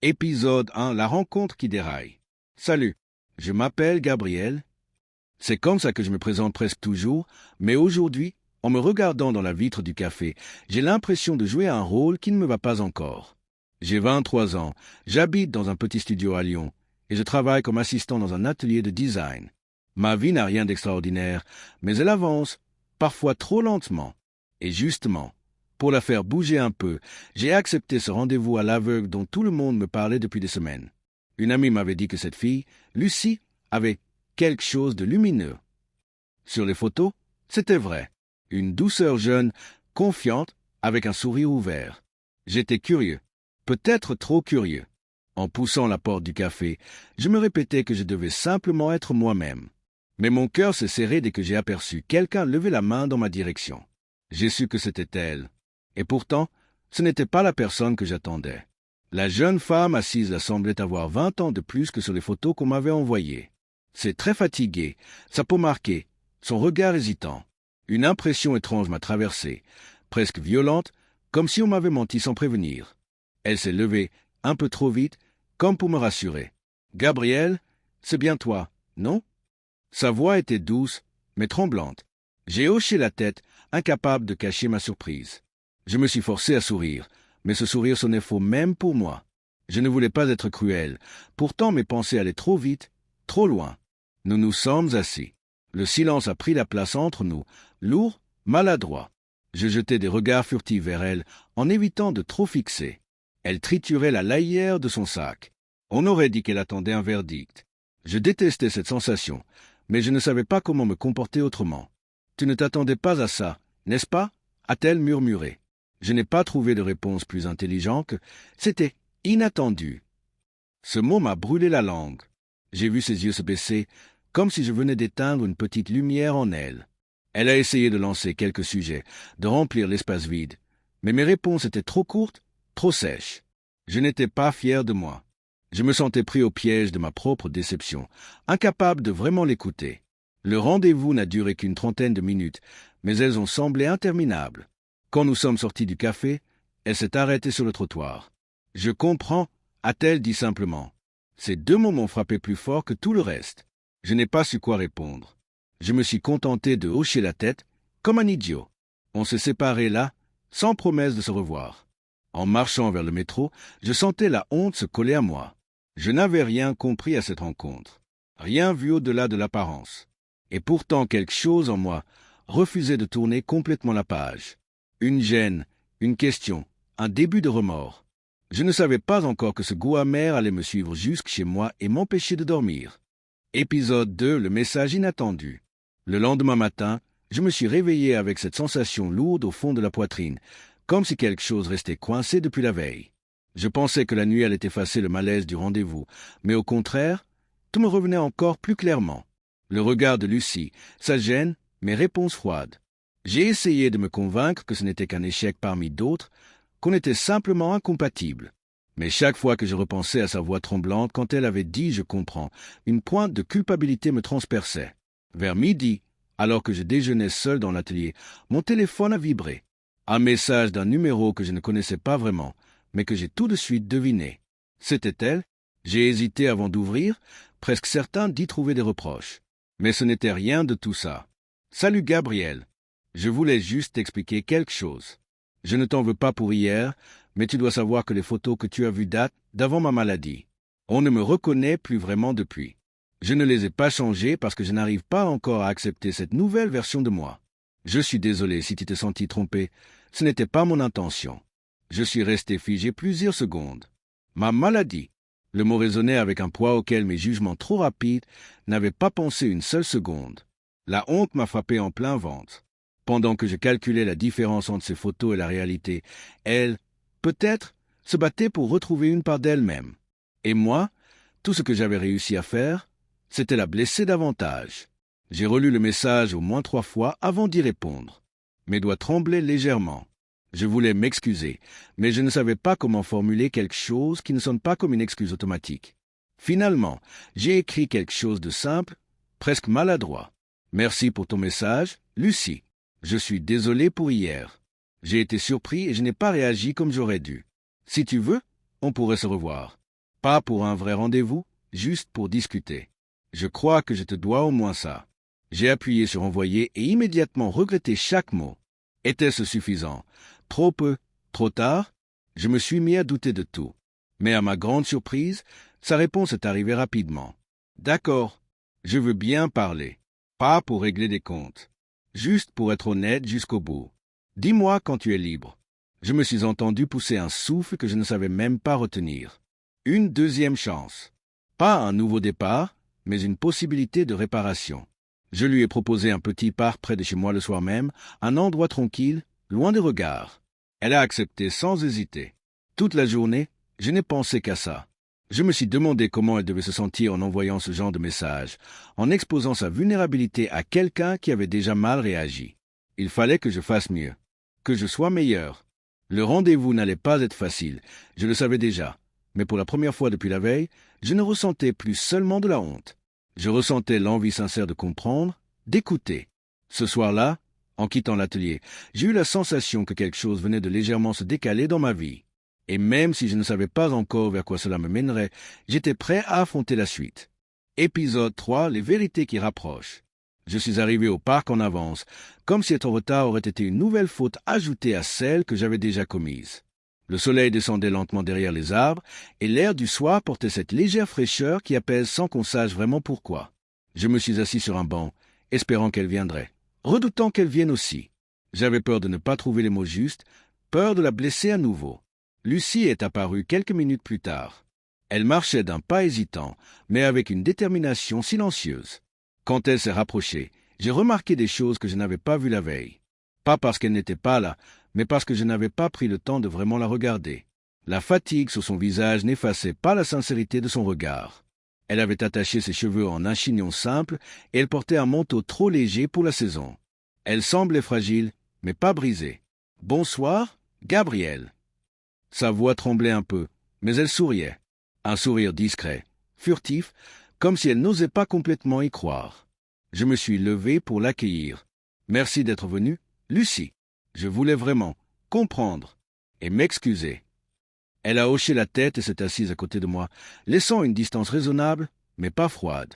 Épisode 1. La rencontre qui déraille. Salut, je m'appelle Gabriel. C'est comme ça que je me présente presque toujours, mais aujourd'hui, en me regardant dans la vitre du café, j'ai l'impression de jouer un rôle qui ne me va pas encore. J'ai 23 ans, j'habite dans un petit studio à Lyon, et je travaille comme assistant dans un atelier de design. Ma vie n'a rien d'extraordinaire, mais elle avance, parfois trop lentement. Et justement, pour la faire bouger un peu, j'ai accepté ce rendez-vous à l'aveugle dont tout le monde me parlait depuis des semaines. Une amie m'avait dit que cette fille, Lucie, avait quelque chose de lumineux. Sur les photos, c'était vrai. Une douceur jeune, confiante, avec un sourire ouvert. J'étais curieux, peut-être trop curieux. En poussant la porte du café, je me répétais que je devais simplement être moi-même. Mais mon cœur s'est serré dès que j'ai aperçu quelqu'un lever la main dans ma direction. J'ai su que c'était elle. Et pourtant, ce n'était pas la personne que j'attendais. La jeune femme assise là semblait avoir 20 ans de plus que sur les photos qu'on m'avait envoyées. C'est très fatigué, sa peau marquée, son regard hésitant. Une impression étrange m'a traversé, presque violente, comme si on m'avait menti sans prévenir. Elle s'est levée, un peu trop vite, comme pour me rassurer. « Gabriel, c'est bien toi, non ?» Sa voix était douce, mais tremblante. J'ai hoché la tête, incapable de cacher ma surprise. Je me suis forcé à sourire, mais ce sourire sonnait faux même pour moi. Je ne voulais pas être cruel, pourtant mes pensées allaient trop vite, trop loin. Nous nous sommes assis. Le silence a pris la place entre nous, lourd, maladroit. Je jetai des regards furtifs vers elle, en évitant de trop fixer. Elle triturait la layère de son sac. On aurait dit qu'elle attendait un verdict. Je détestais cette sensation, mais je ne savais pas comment me comporter autrement. « Tu ne t'attendais pas à ça, n'est-ce pas ?» a-t-elle murmuré. Je n'ai pas trouvé de réponse plus intelligente que « c'était inattendu ». Ce mot m'a brûlé la langue. J'ai vu ses yeux se baisser, comme si je venais d'éteindre une petite lumière en elle. Elle a essayé de lancer quelques sujets, de remplir l'espace vide, mais mes réponses étaient trop courtes, trop sèches. Je n'étais pas fier de moi. Je me sentais pris au piège de ma propre déception, incapable de vraiment l'écouter. Le rendez-vous n'a duré qu'une trentaine de minutes, mais elles ont semblé interminables. Quand nous sommes sortis du café, elle s'est arrêtée sur le trottoir. « Je comprends », a-t-elle dit simplement. Ces deux mots m'ont frappé plus fort que tout le reste. Je n'ai pas su quoi répondre. Je me suis contenté de hocher la tête, comme un idiot. On s'est séparés là, sans promesse de se revoir. En marchant vers le métro, je sentais la honte se coller à moi. Je n'avais rien compris à cette rencontre, rien vu au-delà de l'apparence. Et pourtant quelque chose en moi refusait de tourner complètement la page. Une gêne, une question, un début de remords. Je ne savais pas encore que ce goût amer allait me suivre jusque chez moi et m'empêcher de dormir. Épisode 2. Le message inattendu. Le lendemain matin, je me suis réveillé avec cette sensation lourde au fond de la poitrine, comme si quelque chose restait coincé depuis la veille. Je pensais que la nuit allait effacer le malaise du rendez-vous, mais au contraire, tout me revenait encore plus clairement. Le regard de Lucie, sa gêne, mes réponses froides. J'ai essayé de me convaincre que ce n'était qu'un échec parmi d'autres, qu'on était simplement incompatibles. Mais chaque fois que je repensais à sa voix tremblante quand elle avait dit « je comprends », une pointe de culpabilité me transperçait. Vers midi, alors que je déjeunais seul dans l'atelier, mon téléphone a vibré. Un message d'un numéro que je ne connaissais pas vraiment, mais que j'ai tout de suite deviné. C'était elle. J'ai hésité avant d'ouvrir, presque certain d'y trouver des reproches. Mais ce n'était rien de tout ça. « Salut Gabriel. Je voulais juste t'expliquer quelque chose. Je ne t'en veux pas pour hier, mais tu dois savoir que les photos que tu as vues datent d'avant ma maladie. On ne me reconnaît plus vraiment depuis. Je ne les ai pas changées parce que je n'arrive pas encore à accepter cette nouvelle version de moi. Je suis désolé si tu t'es senti trompé. Ce n'était pas mon intention. » Je suis resté figé plusieurs secondes. Ma maladie. Le mot résonnait avec un poids auquel mes jugements trop rapides n'avaient pas pensé une seule seconde. La honte m'a frappé en plein ventre. Pendant que je calculais la différence entre ces photos et la réalité, elle, peut-être, se battait pour retrouver une part d'elle-même. Et moi, tout ce que j'avais réussi à faire, c'était la blesser davantage. J'ai relu le message au moins 3 fois avant d'y répondre. Mes doigts tremblaient légèrement. Je voulais m'excuser, mais je ne savais pas comment formuler quelque chose qui ne sonne pas comme une excuse automatique. Finalement, j'ai écrit quelque chose de simple, presque maladroit. « Merci pour ton message, Lucie. Je suis désolé pour hier. J'ai été surpris et je n'ai pas réagi comme j'aurais dû. Si tu veux, on pourrait se revoir. Pas pour un vrai rendez-vous, juste pour discuter. Je crois que je te dois au moins ça. J'ai appuyé sur envoyer et immédiatement regretté chaque mot. Était-ce suffisant? Trop peu? Trop tard? Je me suis mis à douter de tout. Mais à ma grande surprise, sa réponse est arrivée rapidement. D'accord, je veux bien parler. Pas pour régler des comptes. Juste pour être honnête jusqu'au bout. Dis-moi quand tu es libre. Je me suis entendu pousser un souffle que je ne savais même pas retenir. Une deuxième chance. Pas un nouveau départ, mais une possibilité de réparation. Je lui ai proposé un petit parc près de chez moi le soir même, un endroit tranquille, loin des regards. Elle a accepté sans hésiter. Toute la journée, je n'ai pensé qu'à ça. Je me suis demandé comment elle devait se sentir en envoyant ce genre de message, en exposant sa vulnérabilité à quelqu'un qui avait déjà mal réagi. Il fallait que je fasse mieux, que je sois meilleur. Le rendez-vous n'allait pas être facile, je le savais déjà, mais pour la première fois depuis la veille, je ne ressentais plus seulement de la honte. Je ressentais l'envie sincère de comprendre, d'écouter. Ce soir-là, en quittant l'atelier, j'ai eu la sensation que quelque chose venait de légèrement se décaler dans ma vie. Et même si je ne savais pas encore vers quoi cela me mènerait, j'étais prêt à affronter la suite. Épisode 3, les vérités qui rapprochent. Je suis arrivé au parc en avance, comme si être en retard aurait été une nouvelle faute ajoutée à celle que j'avais déjà commise. Le soleil descendait lentement derrière les arbres, et l'air du soir portait cette légère fraîcheur qui apaise sans qu'on sache vraiment pourquoi. Je me suis assis sur un banc, espérant qu'elle viendrait, redoutant qu'elle vienne aussi. J'avais peur de ne pas trouver les mots justes, peur de la blesser à nouveau. Lucie est apparue quelques minutes plus tard. Elle marchait d'un pas hésitant, mais avec une détermination silencieuse. Quand elle s'est rapprochée, j'ai remarqué des choses que je n'avais pas vues la veille. Pas parce qu'elle n'était pas là, mais parce que je n'avais pas pris le temps de vraiment la regarder. La fatigue sur son visage n'effaçait pas la sincérité de son regard. Elle avait attaché ses cheveux en un chignon simple et elle portait un manteau trop léger pour la saison. Elle semblait fragile, mais pas brisée. « Bonsoir, Gabriel. » Sa voix tremblait un peu, mais elle souriait. Un sourire discret, furtif, comme si elle n'osait pas complètement y croire. Je me suis levé pour l'accueillir. « Merci d'être venue, Lucie. Je voulais vraiment comprendre et m'excuser. » Elle a hoché la tête et s'est assise à côté de moi, laissant une distance raisonnable, mais pas froide.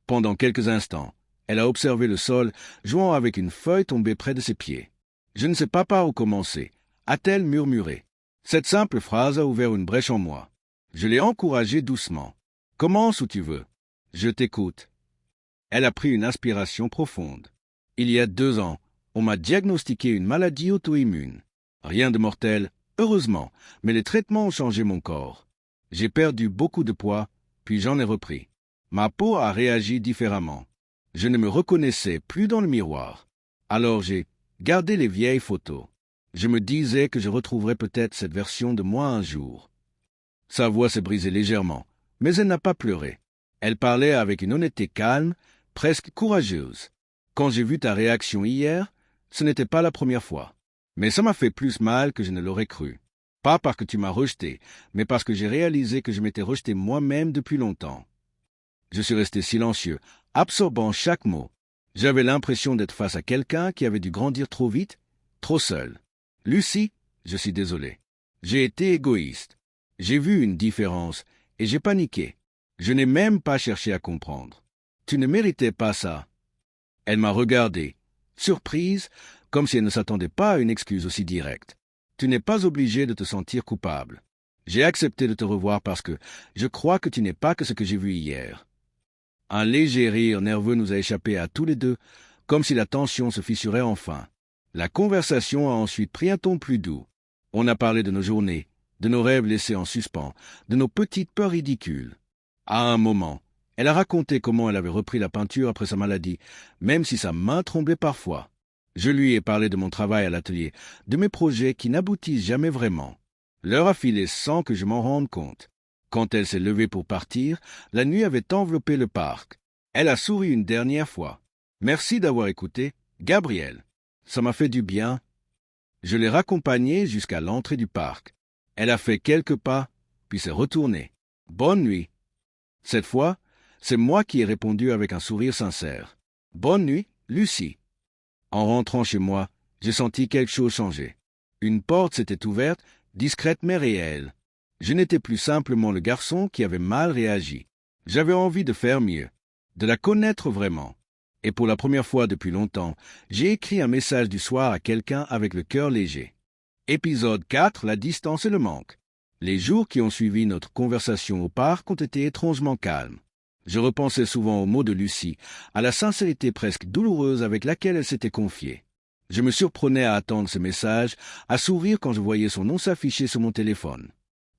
Pendant quelques instants, elle a observé le sol, jouant avec une feuille tombée près de ses pieds. Je ne sais pas par où commencer, a-t-elle murmuré. Cette simple phrase a ouvert une brèche en moi. Je l'ai encouragée doucement. « Commence où tu veux. Je t'écoute. » Elle a pris une inspiration profonde. « Il y a 2 ans, on m'a diagnostiqué une maladie auto-immune. Rien de mortel, heureusement, mais les traitements ont changé mon corps. J'ai perdu beaucoup de poids, puis j'en ai repris. Ma peau a réagi différemment. Je ne me reconnaissais plus dans le miroir. Alors j'ai gardé les vieilles photos. Je me disais que je retrouverais peut-être cette version de moi un jour. » Sa voix s'est brisée légèrement, mais elle n'a pas pleuré. Elle parlait avec une honnêteté calme, presque courageuse. « Quand j'ai vu ta réaction hier, ce n'était pas la première fois. Mais ça m'a fait plus mal que je ne l'aurais cru. Pas parce que tu m'as rejeté, mais parce que j'ai réalisé que je m'étais rejeté moi-même depuis longtemps. » Je suis resté silencieux, absorbant chaque mot. J'avais l'impression d'être face à quelqu'un qui avait dû grandir trop vite, trop seul. « Lucie, je suis désolé. J'ai été égoïste. J'ai vu une différence et j'ai paniqué. Je n'ai même pas cherché à comprendre. Tu ne méritais pas ça. » Elle m'a regardé, surprise, comme si elle ne s'attendait pas à une excuse aussi directe. « Tu n'es pas obligé de te sentir coupable. J'ai accepté de te revoir parce que je crois que tu n'es pas que ce que j'ai vu hier. » Un léger rire nerveux nous a échappé à tous les deux, comme si la tension se fissurait enfin. La conversation a ensuite pris un ton plus doux. On a parlé de nos journées, de nos rêves laissés en suspens, de nos petites peurs ridicules. À un moment, elle a raconté comment elle avait repris la peinture après sa maladie, même si sa main tremblait parfois. Je lui ai parlé de mon travail à l'atelier, de mes projets qui n'aboutissent jamais vraiment. L'heure a filé sans que je m'en rende compte. Quand elle s'est levée pour partir, la nuit avait enveloppé le parc. Elle a souri une dernière fois. « Merci d'avoir écouté, Gabriel. Ça m'a fait du bien. » Je l'ai raccompagnée jusqu'à l'entrée du parc. Elle a fait quelques pas, puis s'est retournée. « Bonne nuit. » Cette fois, c'est moi qui ai répondu avec un sourire sincère. « Bonne nuit, Lucie. » En rentrant chez moi, j'ai senti quelque chose changer. Une porte s'était ouverte, discrète mais réelle. Je n'étais plus simplement le garçon qui avait mal réagi. J'avais envie de faire mieux, de la connaître vraiment. Et pour la première fois depuis longtemps, j'ai écrit un message du soir à quelqu'un avec le cœur léger. Épisode 4, la distance et le manque. Les jours qui ont suivi notre conversation au parc ont été étrangement calmes. Je repensais souvent aux mots de Lucie, à la sincérité presque douloureuse avec laquelle elle s'était confiée. Je me surprenais à attendre ce message, à sourire quand je voyais son nom s'afficher sur mon téléphone.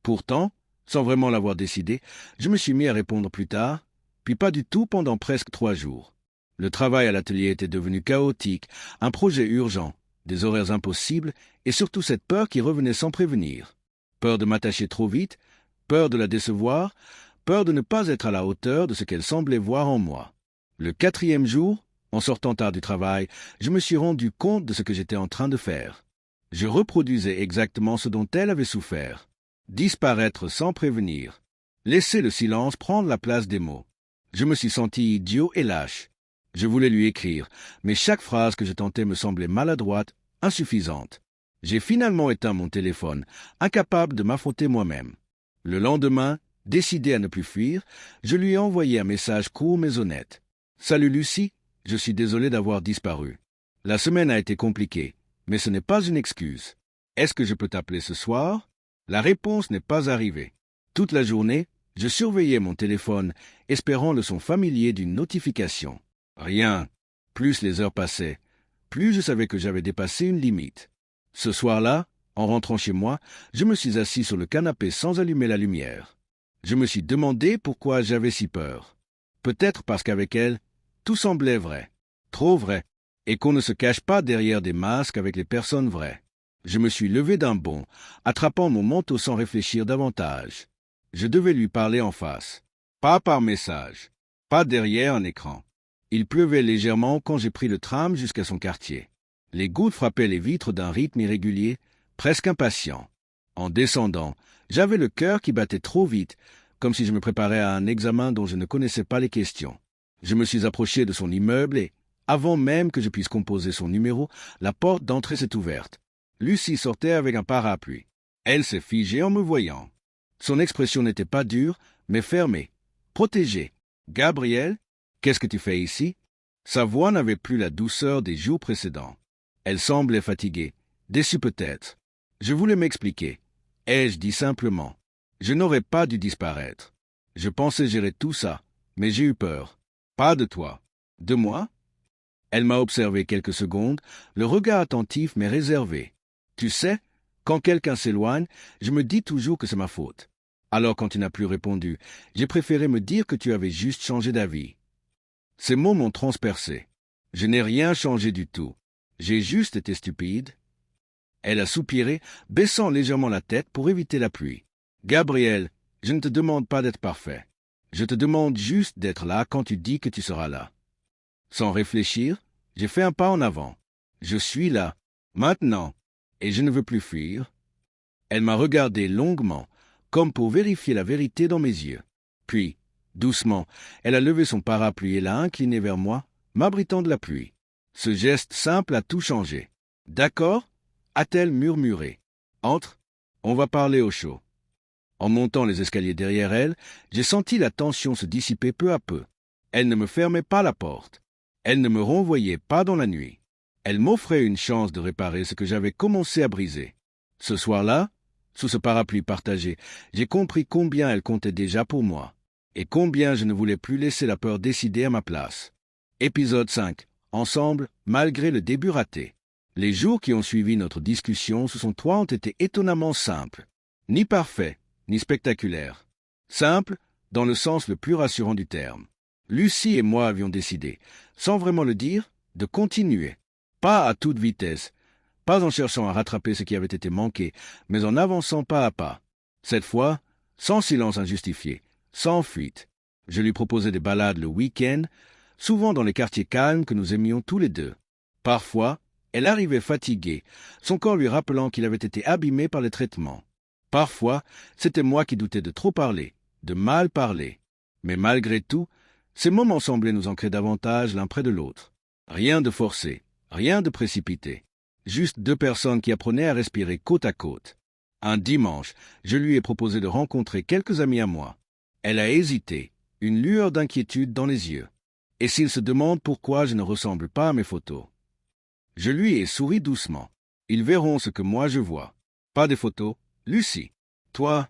Pourtant, sans vraiment l'avoir décidé, je me suis mis à répondre plus tard, puis pas du tout pendant presque 3 jours. Le travail à l'atelier était devenu chaotique, un projet urgent, des horaires impossibles et surtout cette peur qui revenait sans prévenir. Peur de m'attacher trop vite, peur de la décevoir, peur de ne pas être à la hauteur de ce qu'elle semblait voir en moi. Le 4e jour, en sortant tard du travail, je me suis rendu compte de ce que j'étais en train de faire. Je reproduisais exactement ce dont elle avait souffert. Disparaître sans prévenir. Laisser le silence prendre la place des mots. Je me suis senti idiot et lâche. Je voulais lui écrire, mais chaque phrase que je tentais me semblait maladroite, insuffisante. J'ai finalement éteint mon téléphone, incapable de m'affronter moi-même. Le lendemain, décidé à ne plus fuir, je lui ai envoyé un message court mais honnête. « Salut Lucie, je suis désolé d'avoir disparu. La semaine a été compliquée, mais ce n'est pas une excuse. Est-ce que je peux t'appeler ce soir ?» La réponse n'est pas arrivée. Toute la journée, je surveillais mon téléphone, espérant le son familier d'une notification. Rien. Plus les heures passaient, plus je savais que j'avais dépassé une limite. Ce soir-là, en rentrant chez moi, je me suis assis sur le canapé sans allumer la lumière. Je me suis demandé pourquoi j'avais si peur. Peut-être parce qu'avec elle, tout semblait vrai, trop vrai, et qu'on ne se cache pas derrière des masques avec les personnes vraies. Je me suis levé d'un bond, attrapant mon manteau sans réfléchir davantage. Je devais lui parler en face, pas par message, pas derrière un écran. Il pleuvait légèrement quand j'ai pris le tram jusqu'à son quartier. Les gouttes frappaient les vitres d'un rythme irrégulier, presque impatient. En descendant, j'avais le cœur qui battait trop vite, comme si je me préparais à un examen dont je ne connaissais pas les questions. Je me suis approché de son immeuble et, avant même que je puisse composer son numéro, la porte d'entrée s'est ouverte. Lucie sortait avec un parapluie. Elle s'est figée en me voyant. Son expression n'était pas dure, mais fermée, protégée. « Gabriel, qu'est-ce que tu fais ici ?» Sa voix n'avait plus la douceur des jours précédents. Elle semblait fatiguée, déçue peut-être. Je voulais m'expliquer. Ai-je dit simplement. Je n'aurais pas dû disparaître. Je pensais gérer tout ça, mais j'ai eu peur. Pas de toi. De moi ? Elle m'a observé quelques secondes, le regard attentif mais réservé. Tu sais, quand quelqu'un s'éloigne, je me dis toujours que c'est ma faute. Alors quand tu n'as plus répondu, j'ai préféré me dire que tu avais juste changé d'avis. Ces mots m'ont transpercé. Je n'ai rien changé du tout. J'ai juste été stupide. Elle a soupiré, baissant légèrement la tête pour éviter la pluie. Gabriel, je ne te demande pas d'être parfait. Je te demande juste d'être là quand tu dis que tu seras là. Sans réfléchir, j'ai fait un pas en avant. Je suis là, maintenant, et je ne veux plus fuir. Elle m'a regardé longuement, comme pour vérifier la vérité dans mes yeux. Puis, doucement, elle a levé son parapluie et l'a incliné vers moi, m'abritant de la pluie. Ce geste simple a tout changé. « D'accord ?» a-t-elle murmuré. « Entre, on va parler au chaud. » En montant les escaliers derrière elle, j'ai senti la tension se dissiper peu à peu. Elle ne me fermait pas la porte. Elle ne me renvoyait pas dans la nuit. Elle m'offrait une chance de réparer ce que j'avais commencé à briser. Ce soir-là, sous ce parapluie partagé, j'ai compris combien elle comptait déjà pour moi, et combien je ne voulais plus laisser la peur décider à ma place. Épisode 5. Ensemble, malgré le début raté. Les jours qui ont suivi notre discussion sous son toit ont été étonnamment simples. Ni parfaits, ni spectaculaires. Simples, dans le sens le plus rassurant du terme. Lucie et moi avions décidé, sans vraiment le dire, de continuer. Pas à toute vitesse, pas en cherchant à rattraper ce qui avait été manqué, mais en avançant pas à pas. Cette fois, sans silence injustifié, sans fuite. Je lui proposais des balades le week-end, souvent dans les quartiers calmes que nous aimions tous les deux. Parfois, elle arrivait fatiguée, son corps lui rappelant qu'il avait été abîmé par les traitements. Parfois, c'était moi qui doutais de trop parler, de mal parler. Mais malgré tout, ces moments semblaient nous ancrer davantage l'un près de l'autre. Rien de forcé, rien de précipité. Juste deux personnes qui apprenaient à respirer côte à côte. Un dimanche, je lui ai proposé de rencontrer quelques amis à moi. Elle a hésité, une lueur d'inquiétude dans les yeux. Et s'il se demande pourquoi je ne ressemble pas à mes photos? Je lui ai souri doucement. Ils verront ce que moi je vois. Pas des photos, Lucie. Toi?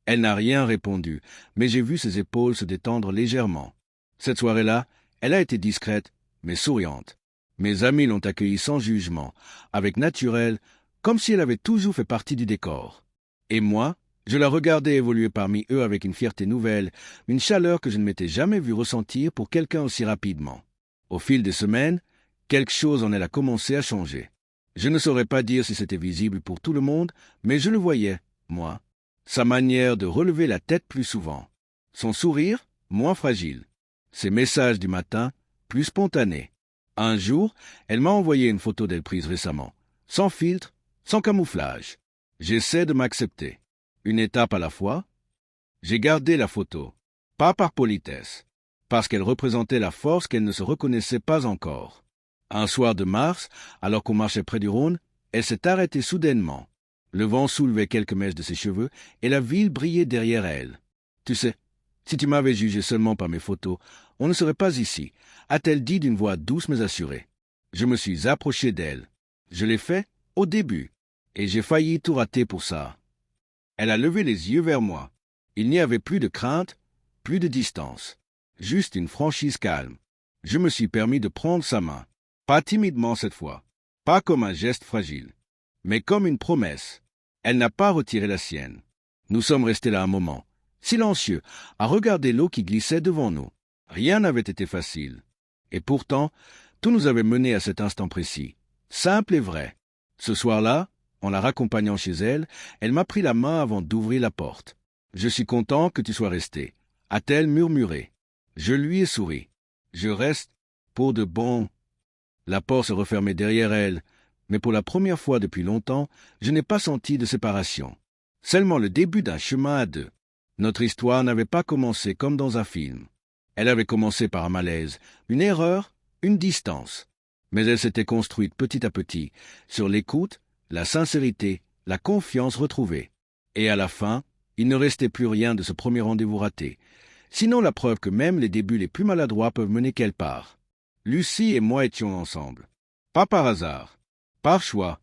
Elle n'a rien répondu, mais j'ai vu ses épaules se détendre légèrement. Cette soirée-là, elle a été discrète, mais souriante. Mes amis l'ont accueillie sans jugement, avec naturel, comme si elle avait toujours fait partie du décor. Et moi, je la regardais évoluer parmi eux avec une fierté nouvelle, une chaleur que je ne m'étais jamais vu ressentir pour quelqu'un aussi rapidement. Au fil des semaines, quelque chose en elle a commencé à changer. Je ne saurais pas dire si c'était visible pour tout le monde, mais je le voyais, moi. Sa manière de relever la tête plus souvent. Son sourire, moins fragile. Ses messages du matin, plus spontanés. Un jour, elle m'a envoyé une photo d'elle prise récemment. Sans filtre, sans camouflage. J'essaie de m'accepter. Une étape à la fois. J'ai gardé la photo. Pas par politesse. Parce qu'elle représentait la force qu'elle ne se reconnaissait pas encore. Un soir de mars, alors qu'on marchait près du Rhône, elle s'est arrêtée soudainement. Le vent soulevait quelques mèches de ses cheveux et la ville brillait derrière elle. « Tu sais, si tu m'avais jugé seulement par mes photos, on ne serait pas ici, » a-t-elle dit d'une voix douce mais assurée. Je me suis approché d'elle. Je l'ai fait au début, et j'ai failli tout rater pour ça. Elle a levé les yeux vers moi. Il n'y avait plus de crainte, plus de distance. Juste une franchise calme. Je me suis permis de prendre sa main. Pas timidement cette fois, pas comme un geste fragile, mais comme une promesse. Elle n'a pas retiré la sienne. Nous sommes restés là un moment, silencieux, à regarder l'eau qui glissait devant nous. Rien n'avait été facile. Et pourtant, tout nous avait menés à cet instant précis, simple et vrai. Ce soir-là, en la raccompagnant chez elle, elle m'a pris la main avant d'ouvrir la porte. « Je suis content que tu sois resté », a-t-elle murmuré. Je lui ai souri. Je reste pour de bon. La porte se refermait derrière elle, mais pour la première fois depuis longtemps, je n'ai pas senti de séparation. Seulement le début d'un chemin à deux. Notre histoire n'avait pas commencé comme dans un film. Elle avait commencé par un malaise, une erreur, une distance. Mais elle s'était construite petit à petit, sur l'écoute, la sincérité, la confiance retrouvée. Et à la fin, il ne restait plus rien de ce premier rendez-vous raté. Sinon la preuve que même les débuts les plus maladroits peuvent mener quelque part. Lucie et moi étions ensemble. Pas par hasard, par choix,